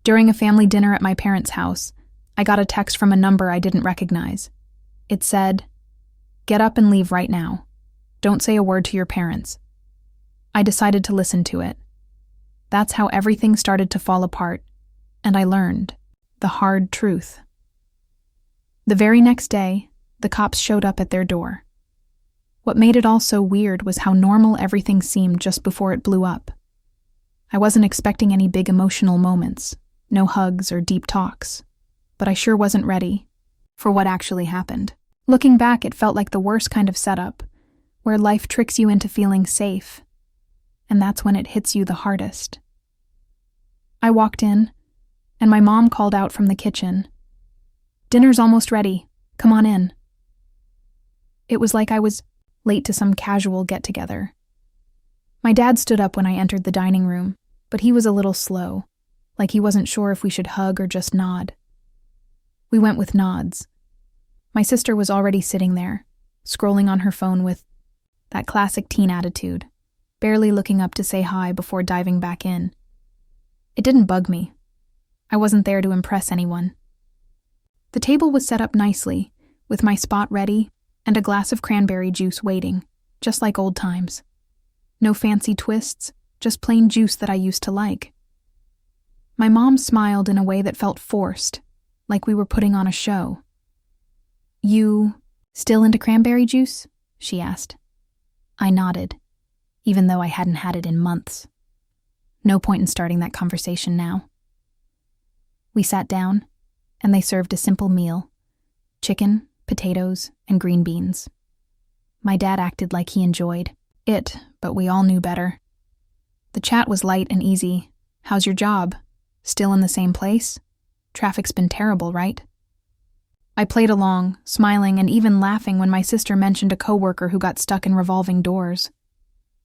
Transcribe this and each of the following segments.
During a family dinner at my parents' house, I got a text from a number I didn't recognize. It said, "Get up and leave right now. Don't say a word to your parents." I decided to listen to it. That's how everything started to fall apart, and I learned the hard truth. The very next day, the cops showed up at their door. What made it all so weird was how normal everything seemed just before it blew up. I wasn't expecting any big emotional moments, no hugs or deep talks, but I sure wasn't ready for what actually happened. Looking back, it felt like the worst kind of setup, where life tricks you into feeling safe, and that's when it hits you the hardest. I walked in, and my mom called out from the kitchen, "Dinner's almost ready. Come on in." It was like I was late to some casual get-together. My dad stood up when I entered the dining room, but he was a little slow, like he wasn't sure if we should hug or just nod. We went with nods. My sister was already sitting there, scrolling on her phone with that classic teen attitude, barely looking up to say hi before diving back in. It didn't bug me. I wasn't there to impress anyone. The table was set up nicely, with my spot ready and a glass of cranberry juice waiting, just like old times. No fancy twists, just plain juice that I used to like. My mom smiled in a way that felt forced, like we were putting on a show. "You still into cranberry juice?" she asked. I nodded, even though I hadn't had it in months. No point in starting that conversation now. We sat down, and they served a simple meal: chicken, potatoes, and green beans. My dad acted like he enjoyed it, but we all knew better. The chat was light and easy. "How's your job? Still in the same place? Traffic's been terrible, right?" I played along, smiling and even laughing when my sister mentioned a coworker who got stuck in revolving doors.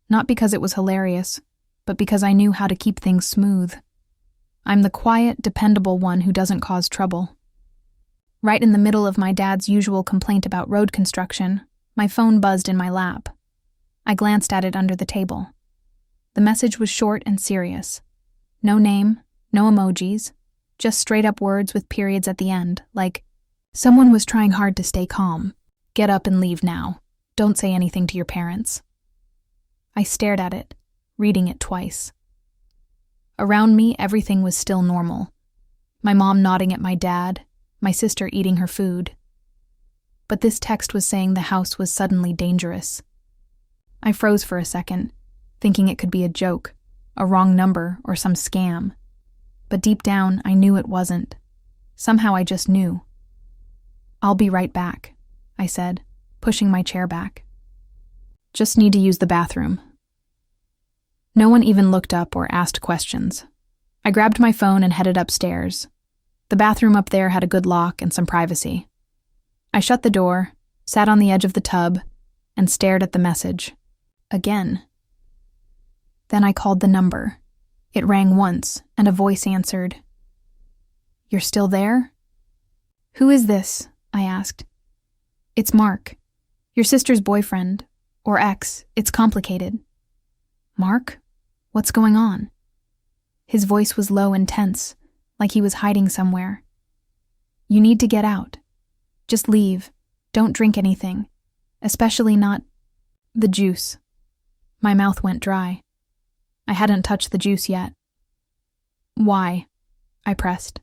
Not because it was hilarious, but because I knew how to keep things smooth. I'm the quiet, dependable one who doesn't cause trouble. Right in the middle of my dad's usual complaint about road construction, my phone buzzed in my lap. I glanced at it under the table. The message was short and serious. No name, no emojis, just straight-up words with periods at the end, like, "Someone was trying hard to stay calm. Get up and leave now. Don't say anything to your parents." I stared at it, reading it twice. Around me, everything was still normal. My mom nodding at my dad, my sister eating her food. But this text was saying the house was suddenly dangerous. I froze for a second, thinking it could be a joke, a wrong number, or some scam. But deep down, I knew it wasn't. Somehow I just knew. "I'll be right back," I said, pushing my chair back. "Just need to use the bathroom." No one even looked up or asked questions. I grabbed my phone and headed upstairs. The bathroom up there had a good lock and some privacy. I shut the door, sat on the edge of the tub, and stared at the message. Again. Then I called the number. It rang once, and a voice answered. "You're still there?" "Who is this?" I asked. "It's Mark. Your sister's boyfriend. Or ex. It's complicated." "Mark? What's going on?" His voice was low and tense, like he was hiding somewhere. "You need to get out. Just leave. Don't drink anything. Especially not the juice." My mouth went dry. I hadn't touched the juice yet. "Why?" I pressed.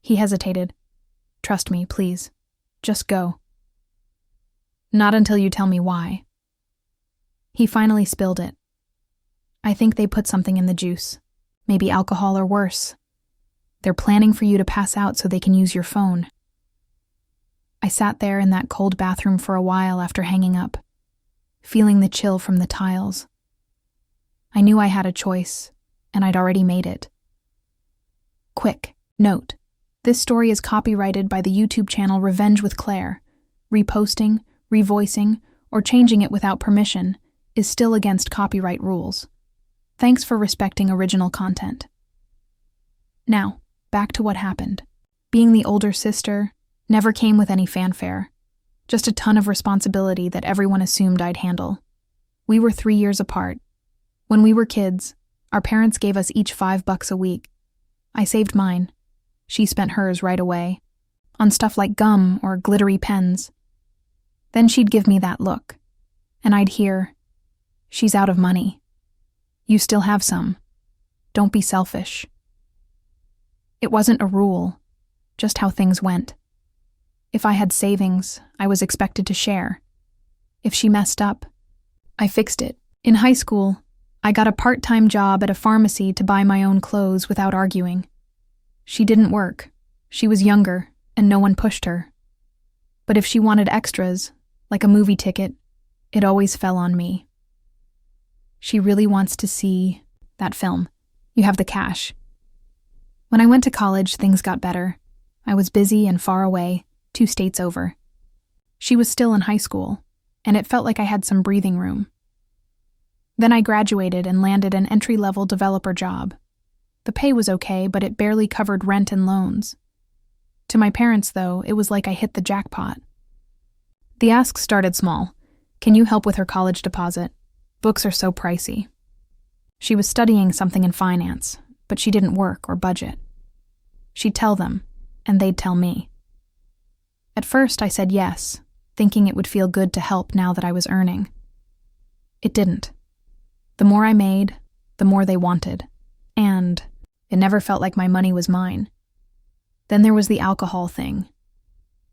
He hesitated. "Trust me, please. Just go." "Not until you tell me why." He finally spilled it. "I think they put something in the juice. Maybe alcohol or worse. They're planning for you to pass out so they can use your phone." I sat there in that cold bathroom for a while after hanging up, feeling the chill from the tiles. I knew I had a choice, and I'd already made it. Quick note: this story is copyrighted by the YouTube channel Revenge with Claire. Reposting, revoicing, or changing it without permission is still against copyright rules. Thanks for respecting original content. Now, back to what happened. Being the older sister never came with any fanfare, just a ton of responsibility that everyone assumed I'd handle. We were 3 years apart. When we were kids, our parents gave us each $5 a week. I saved mine. She spent hers right away, on stuff like gum or glittery pens. Then she'd give me that look, and I'd hear, "She's out of money. You still have some. Don't be selfish." It wasn't a rule, just how things went. If I had savings, I was expected to share. If she messed up, I fixed it. In high school, I got a part-time job at a pharmacy to buy my own clothes without arguing. She didn't work. She was younger, and no one pushed her. But if she wanted extras, like a movie ticket, it always fell on me. She really wants to see that film. You have the cash. When I went to college, things got better. I was busy and far away, 2 states over. She was still in high school, and it felt like I had some breathing room. Then I graduated and landed an entry-level developer job. The pay was okay, but it barely covered rent and loans. To my parents, though, it was like I hit the jackpot. The ask started small. "Can you help with her college deposit? Books are so pricey." She was studying something in finance, but she didn't work or budget. She'd tell them, and they'd tell me. At first, I said yes, thinking it would feel good to help now that I was earning. It didn't. The more I made, the more they wanted, and it never felt like my money was mine. Then there was the alcohol thing.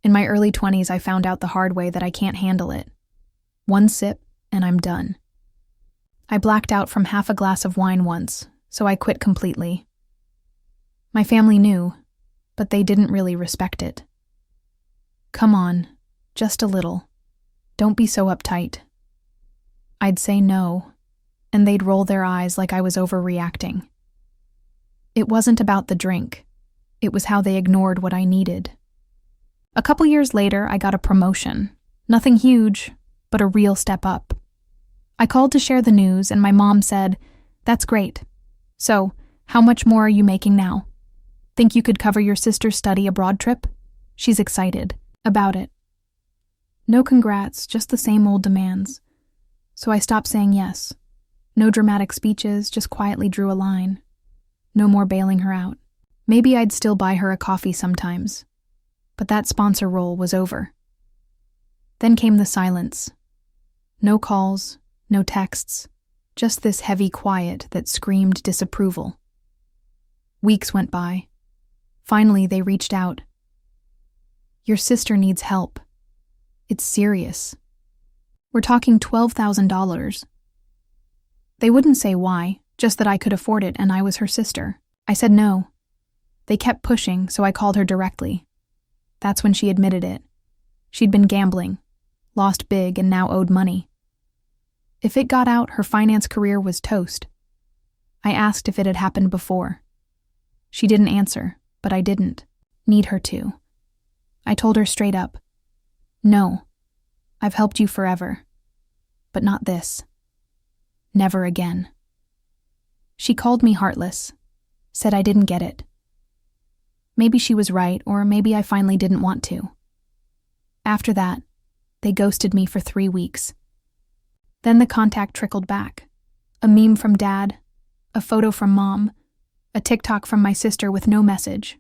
In my early 20s, I found out the hard way that I can't handle it. 1 sip, and I'm done. I blacked out from half a glass of wine once, so I quit completely. My family knew, but they didn't really respect it. "Come on, just a little. Don't be so uptight." I'd say no, and they'd roll their eyes like I was overreacting. It wasn't about the drink. It was how they ignored what I needed. A couple years later, I got a promotion. Nothing huge, but a real step up. I called to share the news, and my mom said, "That's great. So, how much more are you making now? Think you could cover your sister's study abroad trip?" She's excited about it. No congrats, just the same old demands. So I stopped saying yes. No dramatic speeches, just quietly drew a line. No more bailing her out. Maybe I'd still buy her a coffee sometimes. But that sponsor role was over. Then came the silence. No calls, no texts, just this heavy quiet that screamed disapproval. Weeks went by. Finally, they reached out. "Your sister needs help. It's serious. We're talking $12,000. They wouldn't say why, just that I could afford it and I was her sister. I said no. They kept pushing, so I called her directly. That's when she admitted it. She'd been gambling, lost big, and now owed money. If it got out, her finance career was toast. I asked if it had happened before. She didn't answer, but I didn't need her to. I told her straight up, "No, I've helped you forever, but not this. Never again." She called me heartless, said I didn't get it. Maybe she was right, or maybe I finally didn't want to. After that, they ghosted me for 3 weeks. Then the contact trickled back. A meme from Dad, a photo from Mom, a TikTok from my sister with no message.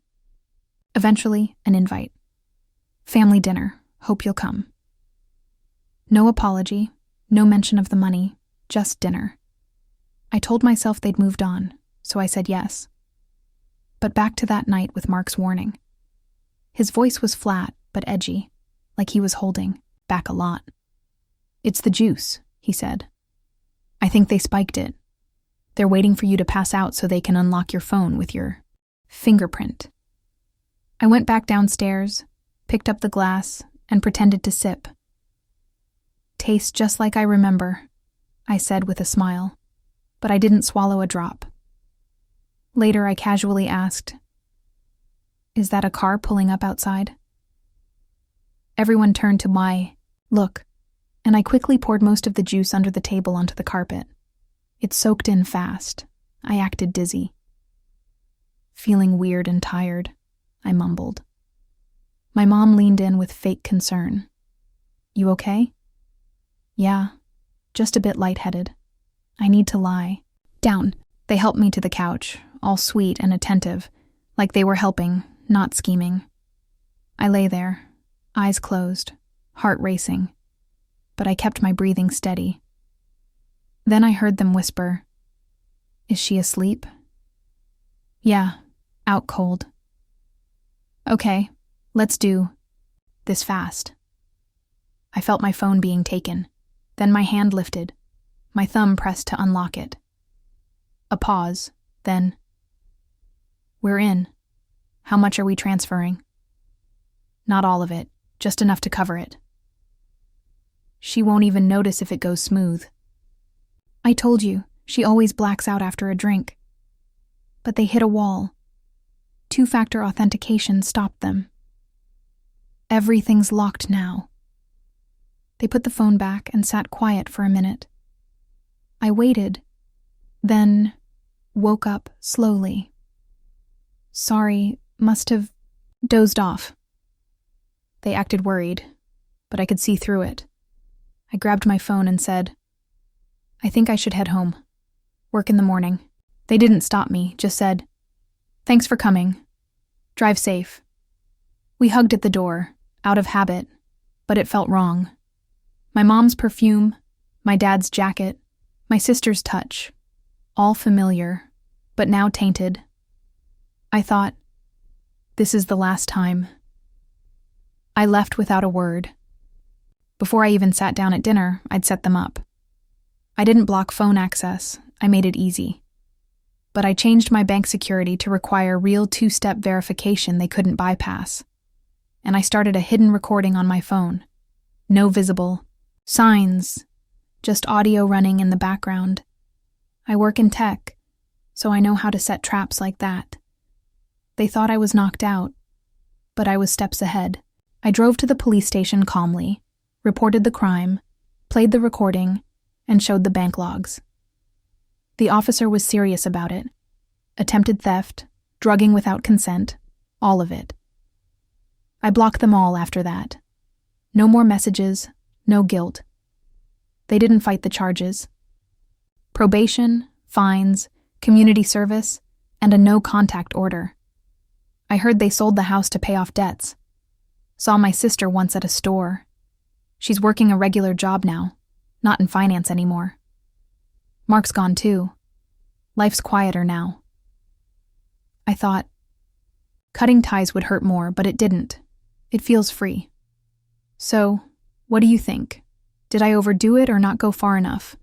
Eventually, an invite. "Family dinner, hope you'll come." No apology, no mention of the money, just dinner. I told myself they'd moved on, so I said yes. But back to that night with Mark's warning. His voice was flat, but edgy, like he was holding back a lot. "It's the juice," he said. "I think they spiked it. They're waiting for you to pass out so they can unlock your phone with your fingerprint." I went back downstairs, picked up the glass, and pretended to sip. "Tastes just like I remember," I said with a smile, but I didn't swallow a drop. Later, I casually asked, "Is that a car pulling up outside?" Everyone turned to my look, and I quickly poured most of the juice under the table onto the carpet. It soaked in fast. I acted dizzy. "Feeling weird and tired," I mumbled. My mom leaned in with fake concern. "You okay?" "Yeah, just a bit lightheaded. I need to lie down." They helped me to the couch, all sweet and attentive, like they were helping, not scheming. I lay there, eyes closed, heart racing, but I kept my breathing steady. Then I heard them whisper, "Is she asleep?" "Yeah, out cold." "Okay, let's do this fast." I felt my phone being taken. Then my hand lifted, my thumb pressed to unlock it. A pause, then, "We're in. How much are we transferring?" "Not all of it, just enough to cover it." "She won't even notice if it goes smooth." "I told you, she always blacks out after a drink." But they hit a wall. Two-factor authentication stopped them. "Everything's locked now." They put the phone back and sat quiet for a minute. I waited, then woke up slowly. "Sorry, must have dozed off." They acted worried, but I could see through it. I grabbed my phone and said, "I think I should head home. Work in the morning." They didn't stop me, just said, "Thanks for coming. Drive safe." We hugged at the door, out of habit, but it felt wrong. My mom's perfume, my dad's jacket, my sister's touch, all familiar, but now tainted. I thought, this is the last time. I left without a word. Before I even sat down at dinner, I'd set them up. I didn't block phone access, I made it easy. But I changed my bank security to require real two-step verification they couldn't bypass. And I started a hidden recording on my phone. No visible signs, just audio running in the background. I work in tech, so I know how to set traps like that. They thought I was knocked out, but I was steps ahead. I drove to the police station calmly, reported the crime, played the recording, and showed the bank logs. The officer was serious about it. Attempted theft, drugging without consent, all of it. I blocked them all after that. No more messages, no guilt. They didn't fight the charges. Probation, fines, community service, and a no-contact order. I heard they sold the house to pay off debts. Saw my sister once at a store. She's working a regular job now, not in finance anymore. Mark's gone too. Life's quieter now. I thought, cutting ties would hurt more, but it didn't. It feels free. So, what do you think? Did I overdo it or not go far enough?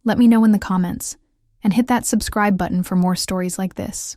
Let me know in the comments, and hit that subscribe button for more stories like this.